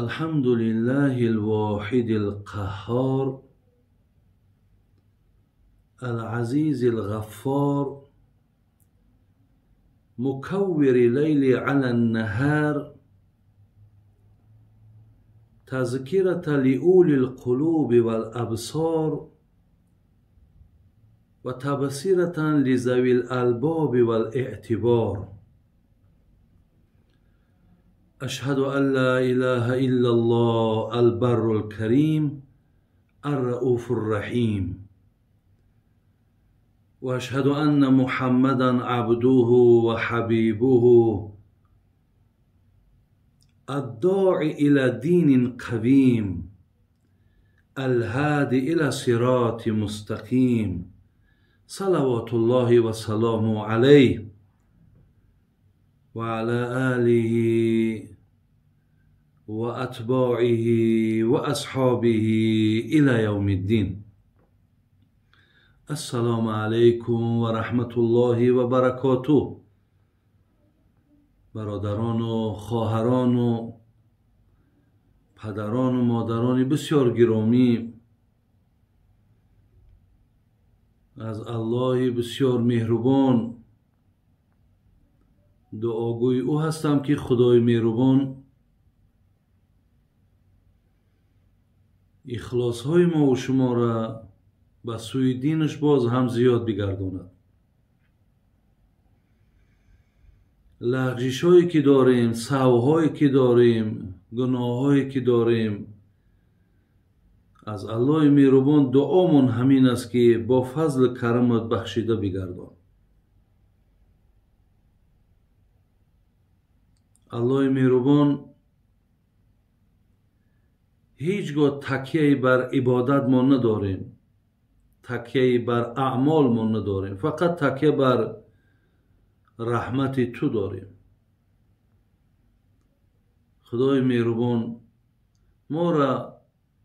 الحمد لله الواحد القهار العزيز الغفار مكور الليل على النهار تذكرة لأولي القلوب والأبصار وتبصرة لذوي الألباب والاعتبار. أشهد أن لا إله إلا الله البر الكريم الرؤوف الرحيم، وأشهد أن محمدا عبده وحبيبه الداعي إلى دين قويم الهادي إلى صراط مستقيم، صلوات الله وسلامه عليه وعلى آله وأتباعه وأصحابه إلى يوم الدين. السلام علیکم و رحمت الله و برکاته. برادران و خواهران و پدران و مادران بسیار گرامی، از الله بسیار مهربان دعاگوی او هستم که خدای مهربان اخلاص های ما و شما را به سوی دینش باز هم زیاد بگرداند. لغزش هایی که داریم، سهوهایی که داریم، گناه هایی که داریم، از الله مهربان دعامون همین است که با فضل کرمت بخشیده بگردان. الله مهربان هیچگاه تکیه بر عبادت ما نداریم، تکیه بر اعمال ما نداریم، فقط تکیه بر رحمت تو داریم. خدای مهربان ما را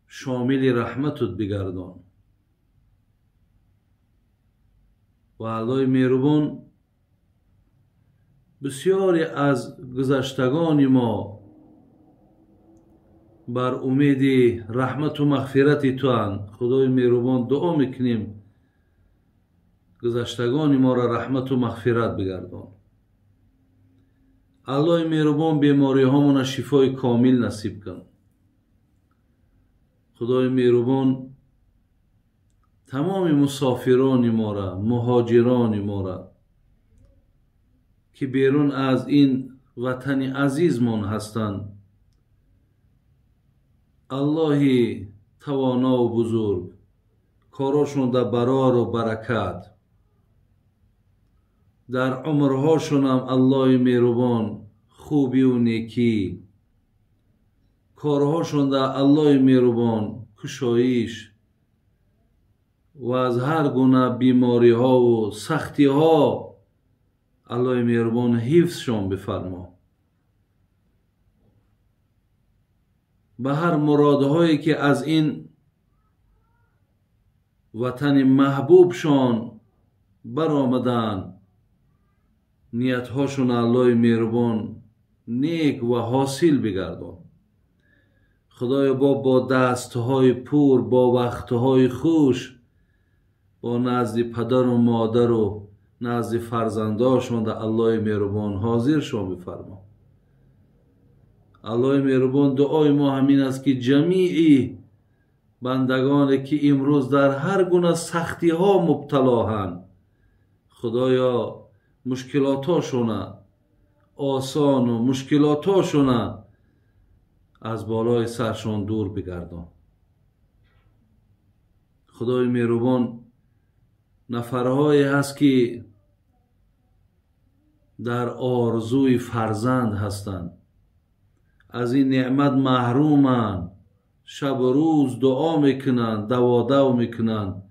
شامل رحمتت بگردان و الله مهربان بسیاری از گذشتگان ما بر امید رحمت و مغفرت تو اند. خدای مهربان دعا میکنیم گذشتگان ما را رحمت و مغفرت بگردان. الله مهربان بیماری هامون شفای کامل نصیب کن. خدای مهربان تمام مسافران ما را، مهاجران ما را که بیرون از این وطن عزیزمان هستند، الله توانا و بزرگ کاراشون در برار و برکت، در عمرهاشون هم الله مهربان خوبی و نیکی، کارهاشون در الله مهربان کشایش و از هر گونه بیماری ها و سختی ها الله مهربان حفظشون بفرما. به هر مرادهایی که از این وطن محبوبشان برآمدن، نیتهاشون الله مهربان نیک و حاصل بگردان. خدای با دستهای پر، با وقتهای خوش، با نزد پدر و مادر و نزد فرزنداشون در الله مهربان حاضر شون بفرما. الله مهربان دعای ما همین است که جمیعی بندگانی که امروز در هر گونه سختی ها مبتلا هستند، خدایا مشکلاتاشون آسان و مشکلاتاشون از بالای سرشان دور بگردان. خدای مهربان نفرهایی هست که در آرزوی فرزند هستند، از این نعمت محرومند، شب و روز دعا میکنند، دوادو میکنند.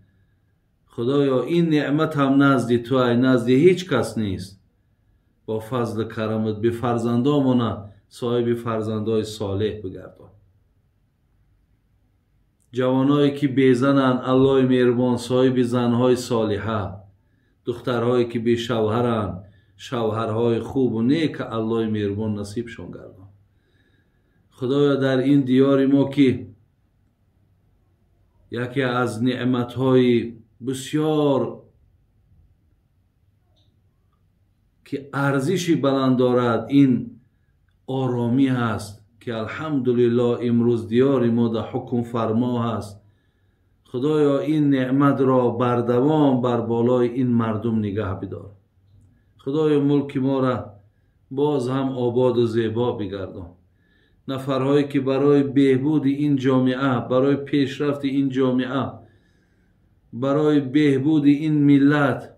خدایا این نعمت هم نزد تو، نزد هیچ کس نیست. با فضل کرمت به فرزندامون صاحب فرزندای صالح بگردان. جوانایی که بیزنن الله مهربان صاحب زنهای صالحه، دخترهایی که بی شوهرن شوهرهای خوب و نیک الله مهربان نصیبشون گردان. خدایا در این دیار ما که یکی از نعمتهای بسیار که ارزشی بلند دارد این آرامی هست که الحمدلله امروز دیار ما در حکم فرما هست. خدایا این نعمت را بردوام بر بالای این مردم نگه بدار. خدایا ملک ما را باز هم آباد و زیبا بگردان. نفرهایی که برای بهبود این جامعه، برای پیشرفت این جامعه، برای بهبود این ملت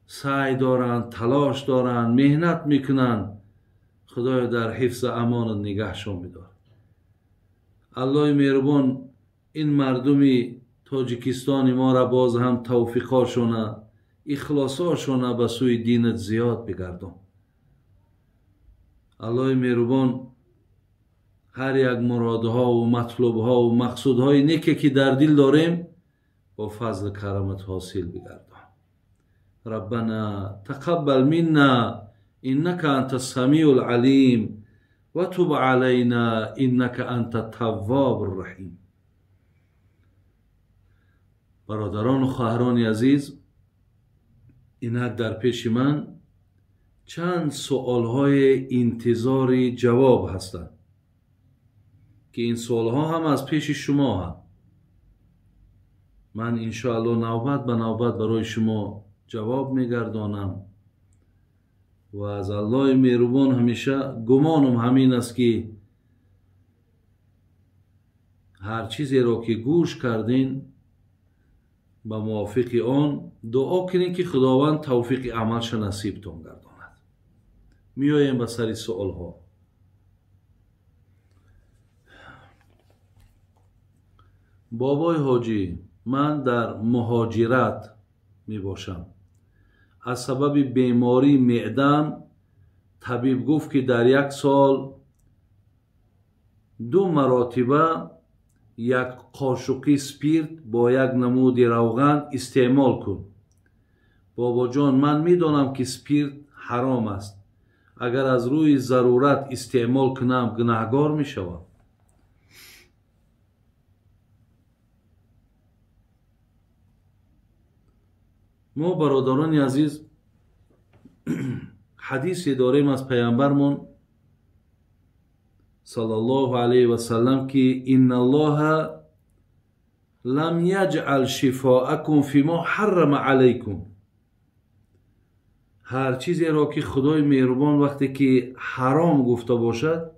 سعی دارند، تلاش دارند، مهنت میکنند، خدایا در حفظ امان نگهشون بدار. الله مهربان این مردم تاجیکستان ما را باز هم توفیقاشون، اخلاصاشون به سوی دینت زیاد بگردان. الله مهربان هر یک مرادها و مطلوبها و مقصودهای نیکی که در دل داریم با فضل کرمت حاصل بگردان. ربنا تقبل منا انك انت السميع العليم وتب علينا انك انت التواب الرحیم. برادران و خواهران عزیز، اینک در پیش من چند سوالهای انتظار جواب هستند که این سوالها هم از پیش شما هم. من انشاءالله نوبت به نوبت برای شما جواب میگردانم و از الله مهربان همیشه گمانم همین است که هر چیزی را که گوش کردین به موافق آن دعا کنین که خداوند توفیق عملش نصیبتون گرداند. میایم به سر سوال ها. بابای حاجی، من در مهاجرت می باشم. از سبب بیماری معدم طبیب گفت که در 1 سال 2 مرتبه 1 قاشقی سپیرت با 1 نمود روغن استعمال کن. بابا جان، من میدانم که سپیرت حرام است. اگر از روی ضرورت استعمال کنم گناهگار می شوم. ما برادران عزیز حدیثی داریم از پیامبرمون صلی الله علیه و سلم که ان الله لم یجعل شفاءکم فیما حرم علیکم. هر چیزی را که خدای مهربان وقتی که حرام گفته باشد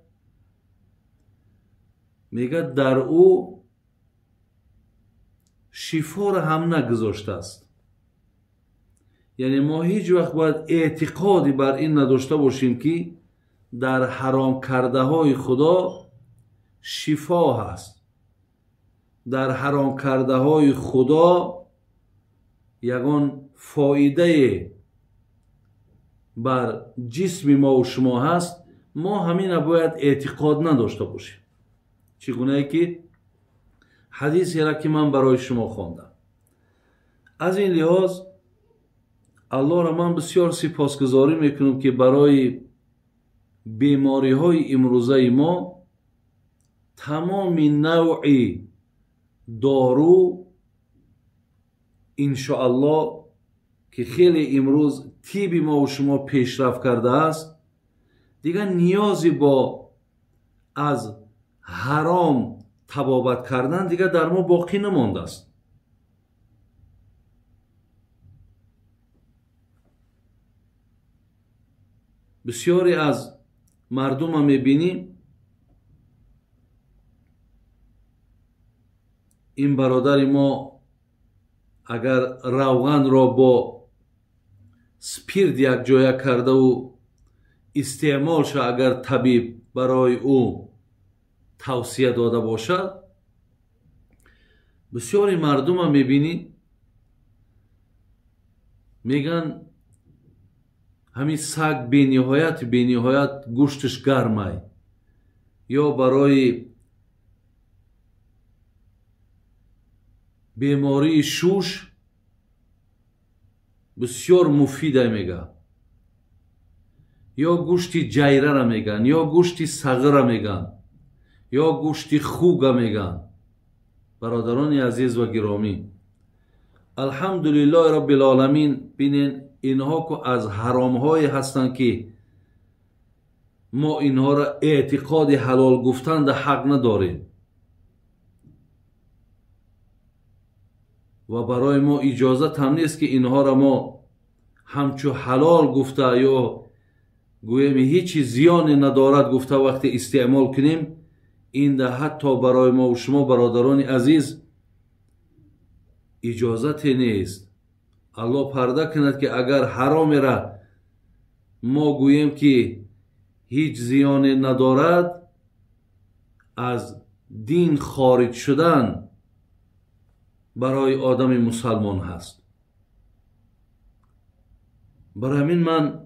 میگه در او شفا را هم نگذاشته است. یعنی ما هیچ وقت باید اعتقادی بر این نداشته باشیم که در حرام کرده های خدا شفا هست. در حرام کرده های خدا یگان فایده بر جسم ما و شما هست. ما همین باید اعتقاد نداشته باشیم. چگونه ای که حدیثی را که من برای شما خواندم. از این لحاظ الله را من بسیار سپاسگزاری میکنم که برای بیماری های امروزه ما تمام نوع دارو انشاءالله که خیلی امروز طب ما و شما پیشرفت کرده است، دیگر نیازی با از حرام تبابت کردن دیگر در ما باقی نمانده است. بسیاری از مردم هم میبینیم این برادر ما اگر روغن را با سپیرت یک جای کرده و استعمالش اگر طبیب برای او توصیه داده باشد، بسیاری مردم هم میبینی میگن همین سگ بینهایت گوشتش گرمه، یا برای بیماری شوش بسیار مفیده میگه، یا گوشتی جیره را میگن، یا گوشتی سغه را میگن، یا گوشتی خوگه میگن. برادران عزیز و گرامی، الحمدلله رب العالمین، بینین اینها که از حرام های هستند که ما اینها را اعتقاد حلال گفتن در حق نداریم و برای ما اجازت هم نیست که اینها را ما همچو حلال گفته یا گویم هیچ زیانی ندارد گفته وقتی استعمال کنیم. این ده حتی برای ما و شما برادران عزیز اجازت نیست. الله پرده کند که اگر حرام را ما گوییم که هیچ زیانی ندارد، از دین خارج شدن برای آدم مسلمان هست. برای همین من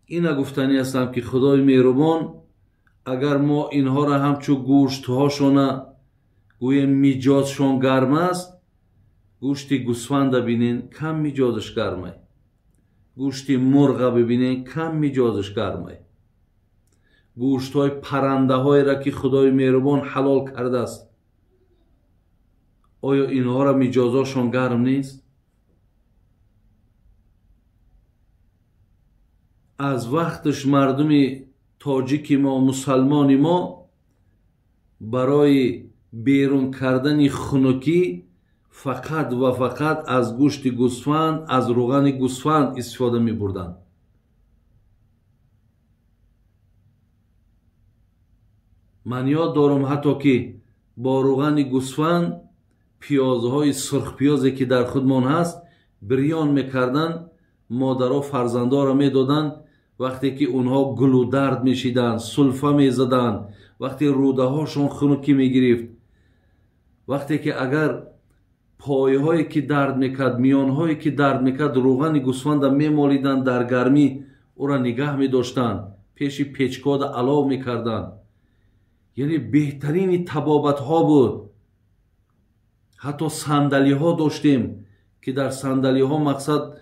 این گفتنی هستم که خدای مهربان اگر ما اینها را همچو گوشت هاشون گویم میجازشون گرم است، گوشتی گوسفند ببینین کم میجازش گرمه، گوشتی مرغ ببینین کم میجازش گرمه، گوشت های پرنده های را که خدای مهربان حلال کرده است آیا اینها را میجازشون گرم نیست؟ از وقتش مردم تاجیک ما مسلمانی ما برای بیرون کردن خنکی فقط و فقط از گوشت گوسفند، از روغن گوسفند استفاده می بردن. من یاد دارم حتی که با روغن گوسفند پیازهای سرخ پیازی که در خودمان هست بریان میکردن، مادرها فرزندا را میدادن. وقتی که اونها گلو درد میشیدن، سلفه میزدن، وقتی روده هاشون خنکی میگرفت، وقتی که اگر پایه هایی که درد میکرد، میان هایی که درد میکرد، روغن گوسفند میمالیدن، در گرمی او را نگه میداشتن، پیش پیچکاد علاو میکردن. یعنی بهترین طبابت ها بود. حتی صندلی ها داشتیم که در صندلی ها مقصد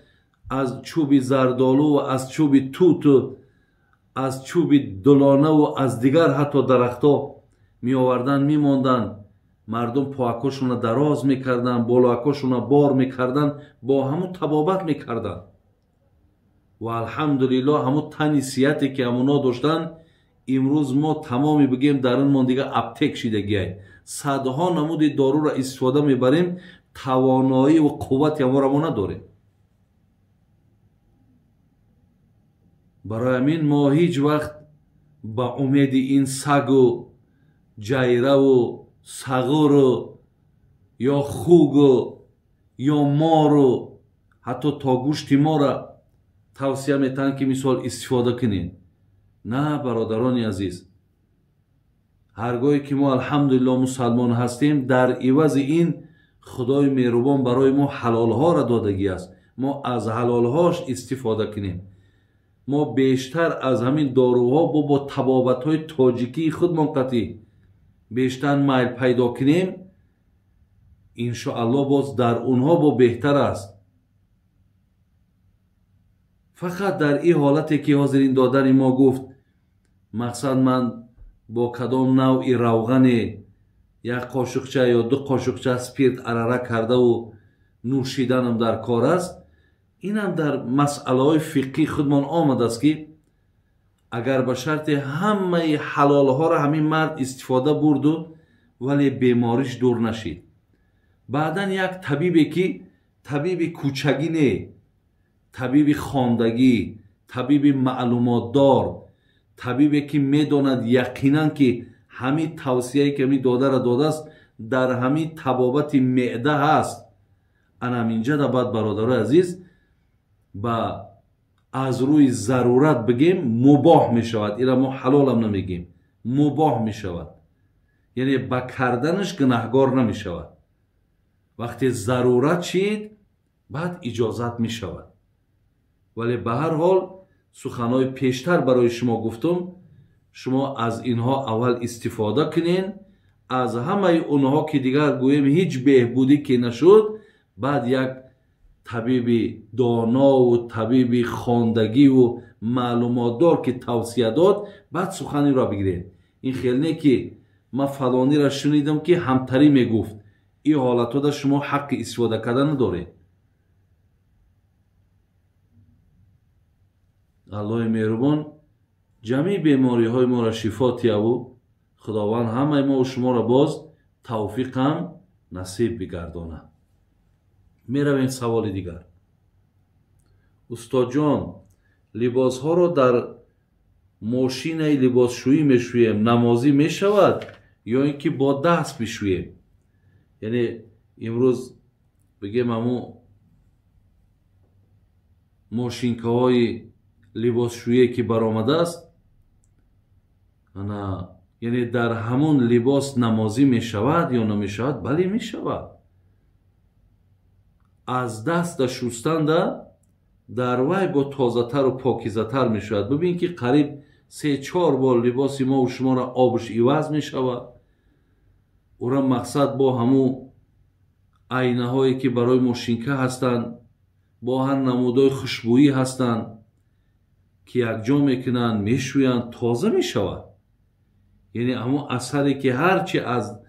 از چوب زردالو و از چوب توت و از چوب دلانه و از دیگر حتی درختها می آوردن می ماندن. مردم پاکاشون دراز می کردن، بالاکاشون بار می کردن، با همون طبابت می کردن و الحمدلله همون تنیسیتی که همونا داشتن امروز ما تمامی بگیم در اون من دیگه اپتک شدگیه. صدها نمود دارو را استفاده می بریم، توانایی و قوت ما را ما نداریم. برای همین ما هیچ وقت با امید این سگ و جیره و سغر و یا خوگ و یا مار و حتی تا گوشت ما را توصیه میتن که مثال استفاده کنین. نه برادران عزیز، هرگاهی که ما الحمدلله مسلمان هستیم در عوض این خدای مهربان برای ما حلال ها را دادگی است. ما از حلال هاش استفاده کنیم. ما بیشتر از همین داروها با طبابت های تاجیکی خودمان قطعی بیشتر میل پیدا کنیم، انشاءالله باز در اونها با بهتر است. فقط در این حالتی که حاضرین دادن ما گفت مقصد من با کدام نوع روغن یک قاشقچه یا دو قاشقچه اسپریت عراره کرده و نوشیدنم در کار است، این هم در مسئله های فقهی خودمان آمده است که اگر به شرط همه حلال ها را همین مرد استفاده برد ولی بیماریش دور نشید، بعدا یک طبیبی که طبیب کوچگی نه، طبیب خواندگی، طبیب معلومات دار، طبیبی که میداند یقینا که همین توصیه‌ای که می داده را داده است در همین طبابت معده هست، انا اینجا در بعد برادر عزیز با از روی ضرورت بگیم مباح می شود. اینا ما حلال هم نمیگیم، مباح می شود، یعنی با کردنش گناهگار نمی شود. وقتی ضرورت شید بعد اجازت می شود. ولی به هر حال سخنهای پیشتر برای شما گفتم، شما از اینها اول استفاده کنین، از همه اونها که دیگر گویم هیچ بهبودی که نشد، بعد یک طبیب دانا و طبیب خواندگی و معلومات دار که توصیه داد بعد سخنی را بگیرید. این خیلی نه که من فلانی را شنیدم که همتری میگفت. این حالت ها شما حق استفاده کردن ندارید. الله مهربان جمعی بیماری های ما را شفا تیاو. خداوند همه ما و شما را باز توفیق هم نصیب بگردانه. میرویم سوال دیگر. استاد جان، لباس ها را در ماشین لباس شویی میشوییم نمازی میشود یا اینکه با دست بشوییم؟ یعنی امروز بگیم همون ماشینکه های لباس شویی که برآمده است، یعنی در همون لباس نمازی میشود یا نمیشود؟ بله میشود. از دست شستن در وای با تازه تر و پاکیزه تر می شود. ببین که قریب 3-4 بار لباس ما و شما را آبش عوض می شود. او را مقصد با همون آینه هایی که برای ماشینکه هستند، با هر نمودای خوشبویی هستند که یک جا میکنند میشویند تازه می شود. یعنی همون اثری که هرچی از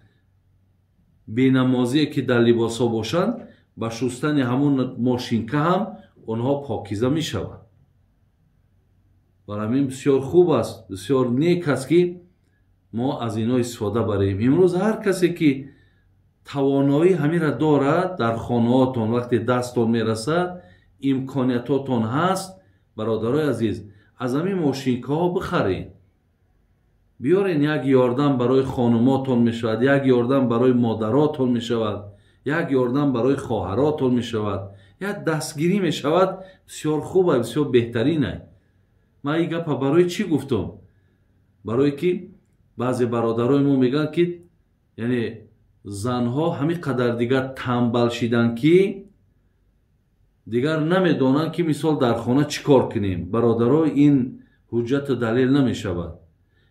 بینمازی که در لباس ها باشند با شستن همون ماشینکه هم اونها پاکیزه می شود. برای همین بسیار خوب است، بسیار نیک است که ما از اینا استفاده بریم. امروز هر کسی که توانایی همین را دارد در خانهاتون وقتی دستتون میرسد امکانیتاتون هست، برادرای عزیز از همین ماشینکه ها بخرین. بیارین، یک یاردم برای خانماتون می شود، یک یاردم برای مادراتون می شود، یک یاردم برای خواهراتون می شود، یک دستگیری می شود. بسیار خوبه، بسیار بهترینه. من این گپ برای چی گفتم؟ برای که بعضی برادرای ما میگن که یعنی زنها همین قدر دیگر تنبل شدن که دیگر نمیدونن که مثال در خانه چیکار کنیم. برادرای این حجت دلیل نمی شود.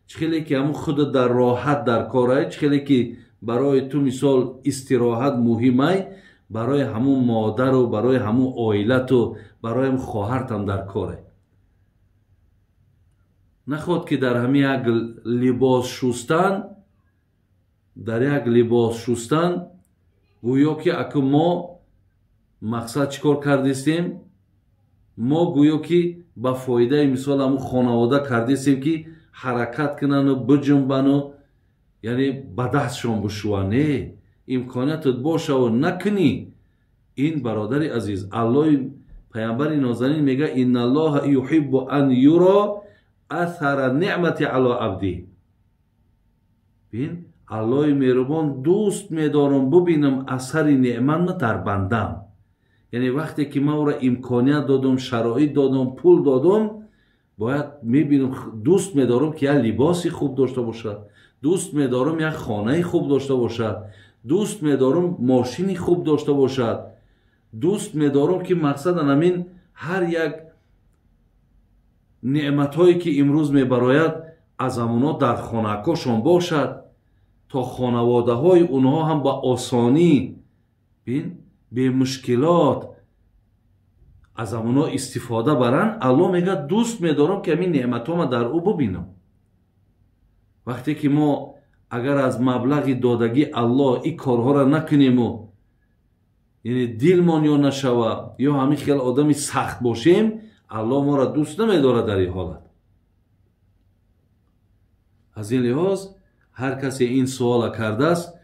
چخیلی که همون خود در راحت در کاره، چخیلی که برای تو مثال استراحت مهمه، برای همون مادر و برای همون عائلت و برای همون خواهرت هم در کاره. نخواد که در همین یک لباس شستن، در یک لباس شستن گویا که اگه ما مقصد چیکار کردیستیم؟ ما گویا که با فایده مثال همون خانواده کردیستیم که حرکت کنن و بجنبن و یعنی به دستشون بشوان. نه، امکانیتت باشه و نکنی. این برادر عزیز الله پیامبر نازنین میگه ان الله یحب ان یرى اثر نعمت علی عبده. ببین الله مهربان دوست میدارم ببینم اثر نعمت در بندم. یعنی وقتی که ما او را امکانیت دادم، شرایط دادم، پول دادم، باید میبینم دوست میدارم که یک لباسی خوب داشته باشد، دوست میدارم یک خانه خوب داشته باشد، دوست میدارم ماشینی خوب داشته باشد، دوست میدارم که مقصد همین هر یک نعمت هایی که امروز میبراید از همونا در خانه‌کاشون باشد تا خانواده های اونها هم با آسانی بین به مشکلات از همونا استفاده برن. الله میگه دوست میدارم که همین نعمت ها ما در او ببینم. وقتی که ما اگر از مبلغ دادگی الله این کارها را نکنیم و یعنی دلمان یا نشوه یا همین خیلی آدمی سخت باشیم، الله ما را دوست نمیداره در این حالت. از این لحاظ هر کسی این سوال کرده است،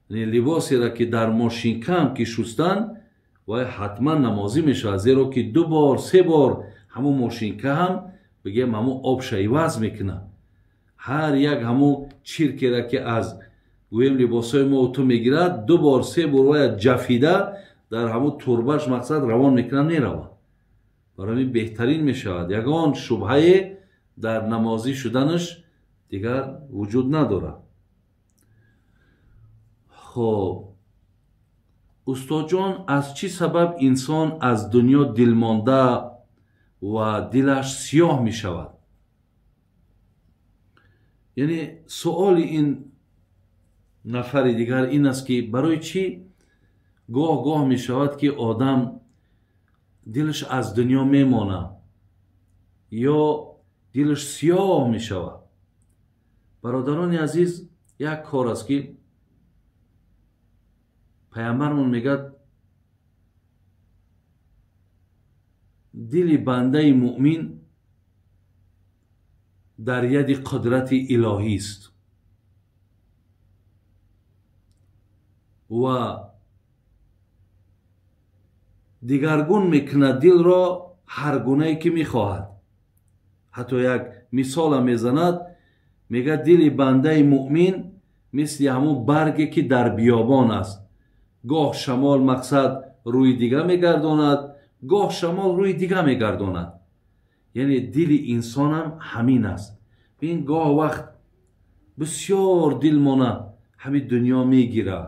لباسی را که در ماشین کم که شستن و حتما نمازی میشه، زیرا که 2 بار 3 بار همون ماشین که هم بگیم همون آب شیوز میکنه. هر یک همون چیرکی را که از گویم لباسای ما تو میگیرد 2 بار 3 بار باید جفیده در همون تربهش مقصد روان میکنه، نیروه. برای بهترین میشود. یگان شبهه در نمازی شدنش دیگر وجود نداره. خب استاد جان، از چی سبب انسان از دنیا دلمانده و دلش سیاه می شود؟ یعنی سوال این نفر دیگر این است که برای چی گاه گاه می شود که آدم دلش از دنیا میمانه یا دلش سیاه میشود. برادران عزیز، یک کار است که پیامبرمون میگه دل بنده مؤمن در ید قدرت الهی است و دیگرگون میکنه دل را هر گونه که میخواهد. حتی یک مثال میزند، میگه دل بنده مؤمن مثل همون برگی که در بیابان است، گاه شمال مقصد روی دیگه میگرداند، گاه شمال روی دیگه میگرداند. یعنی دل انسان هم همین است. این گاه وقت بسیار دل مانه همین دنیا میگیره،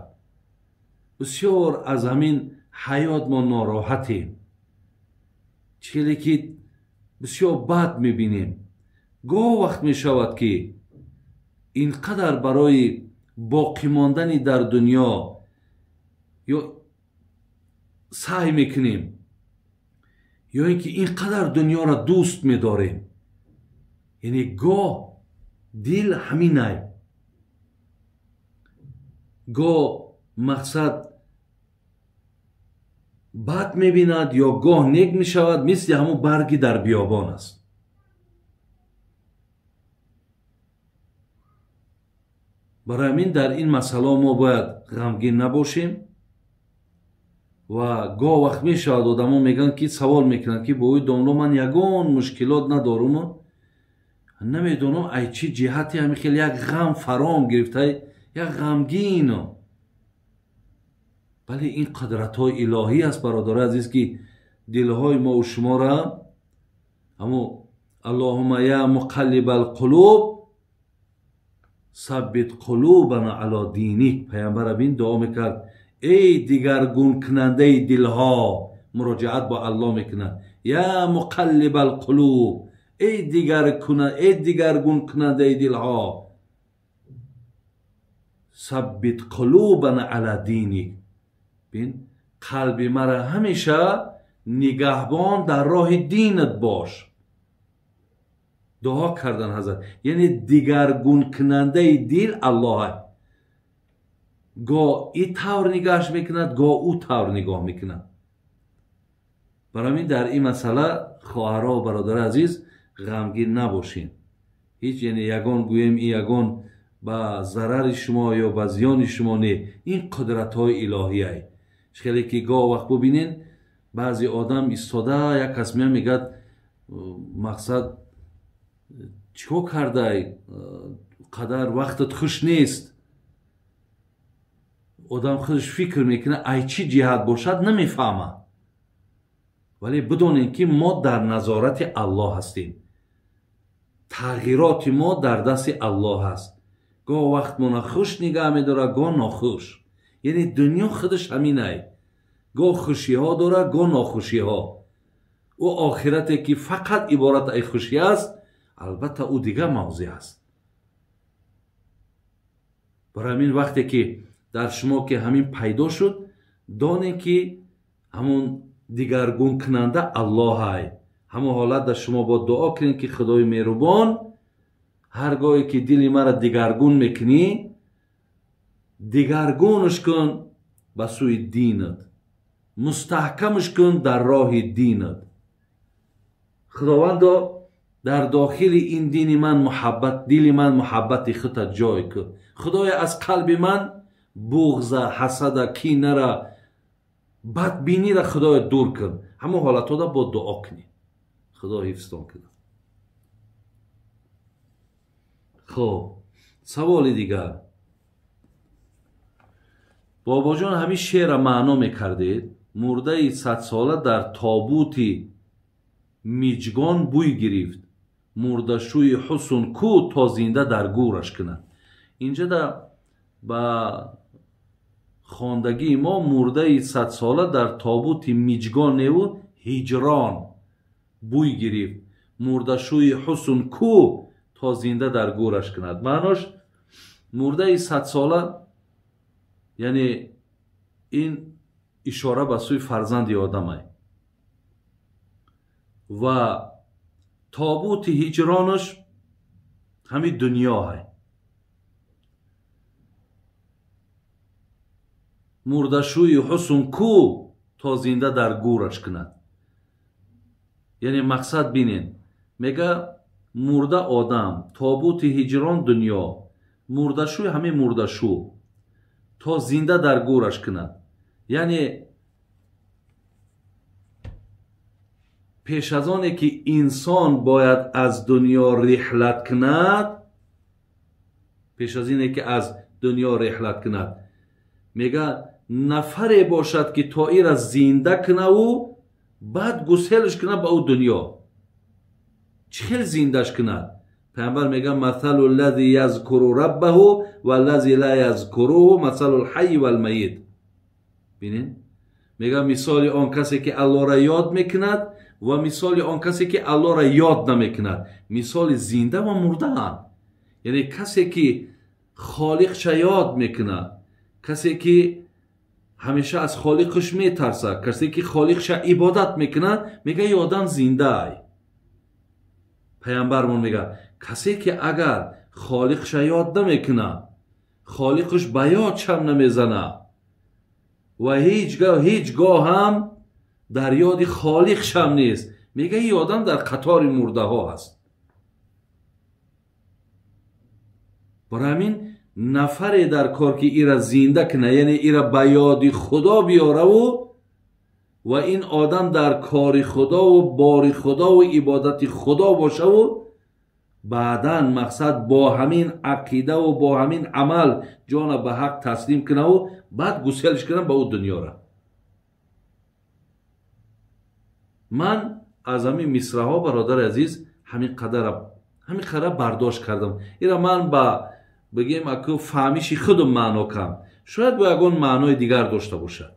بسیار از همین حیات ما ناراحتیم، چیزی که بسیار بد میبینیم. گاه وقت میشود که اینقدر برای باقی ماندن در دنیا یا سعی میکنیم یا اینکه اینقدر دنیا را دوست میداریم. یعنی گاه دل همینه، گاه مقصد بد میبیند یا گاه نیک میشود، مثل همون برگی در بیابان است. برای همین در این مسئله ما باید غمگین نباشیم. و گاه وقت میشود آدم ها میگن که سوال میکنن که با داملو من یگان مشکلات ندارم، نمیدونم ای چی جهتی همی خیلی یک غم فرام گرفته، یک غمگین. ولی این قدرت های الهی است برادر عزیز که دلهای ما و شما را همو اللهم یا مقلب القلوب ثبت قلوبنا علی دینک، پیامبر بین دعا میکرد ای دیگرگون کننده دلها، مراجعت با الله میکنه، یا مقلب القلوب، ای دیگرگون کننده دلها، ثبت قلوبنا علی دینک، بین قلب مرا همیشه نگهبان در راه دینت باش. دعا کردن حضرت، یعنی دیگرگون کننده دل الله، گاه این طور نگاهش میکند، گاه او طور نگاه میکند. برای همین در این مسئله خواهرها و برادر عزیز غمگین نباشین. هیچ یعنی یگان گویم این یگان با ضرر شما یا با زیان شما نه، این قدرت های الهی ای. خیلی که گاه وقت ببینین بعضی آدم ایستاده، یک کس میگه مقصد چیکار کرده، قدر وقتت خوش نیست. آدم خودش فکر میکنه ای چی جهت باشد نمیفهمه. ولی بدونین که ما در نظارت الله هستیم، تغییرات ما در دست الله هست. گاه وقت ما خوش نگاه میداره، گاه ناخوش. یعنی دنیا خودش همینه، گاه خوشی ها داره، گاه ناخوشی ها. و آخرت که فقط عبارت ای خوشی است، البته او دیگه موضوع است. برای همین وقتی که در شما که همین پیدا شد، دانه که همون دیگرگون کننده الله های. همون حالت در شما با دعا کنید که خدای مهربان هرگاهی که دل مرا دیگرگون میکنی، دیگرگونش کن به سوی دینت، مستحکمش کن در راه دینت. خداوندا در داخل این دین من محبت، دل من محبت خودت جای کن. خدای از قلب من بغض، حسد، کینه را، بدبینی را خدای دور کن. همون حالت ها با دعا کنی. خدا حفظتان کنه. خب سوال دیگر، بابا جان همین شعر را معنا میکردید، مرده 100 ساله در تابوتی میجگان بوی گرفت، مرده شوی حسن کو تا زنده در گورش کنند. اینجا در با خواندگی ما مرده 100 ساله در تابوت میجگان نبود، هجران بوی گرفت، مرده شوی حسن کو تا زنده در گورش کند. معناش مرده 100 ساله یعنی این اشاره به سوی فرزند آدم است. و تابوت هجرانش همین دنیا های. مردشوی حسن کو تا زنده در گورش کند. یعنی مقصد بینین، میگه مرده آدم، تابوت هجران دنیا، مردشوی همین مردشو تا زنده در گورش کند. یعنی پیش از آنه که انسان باید از دنیا رحلت کند، پیش از اینه که از دنیا رحلت کند، میگه نفری باشد که تا ای را زنده کنه و بعد گسیلش کنه به او دنیا. چخیل زندهش کند؟ پیامبر میگه مثل الذی یذکر ربه و الذی لا یذکره مثل الحی و المیت. ببینین، میگه مثال آن کسی که الله را یاد میکند و مثال آن کسی که الله را یاد نمیکند. مثال زنده و مرده هم. یعنی کسی که خالقش یاد میکنه، کسی که همیشه از خالقش میترسه، کسی که خالقش عبادت میکنه، میگه ای آدم زنده ای. پیامبرمون میگه کسی که اگر خالقش یاد نمیکنه، خالقش به یادش هم نمیزنه و هیچگاه هم در یاد خالقش هم نیست، میگه این آدم در قطار مرده ها هست. برای همین نفری در کار که ای را زنده کنه، یعنی ای را به یاد خدا بیاره و این آدم در کار خدا و بار خدا و عبادت خدا باشه و بعداً مقصد با همین عقیده و با همین عمل جان به حق تسلیم کنه و بعد گسیلش کنه به او دنیا را. من از همین مصرع ها برادر عزیز همین قدر برداشت کردم. ایرا من با بگیم اکو فهمیشی خودم معنا کم، شاید با یگان معنای دیگر داشته باشد.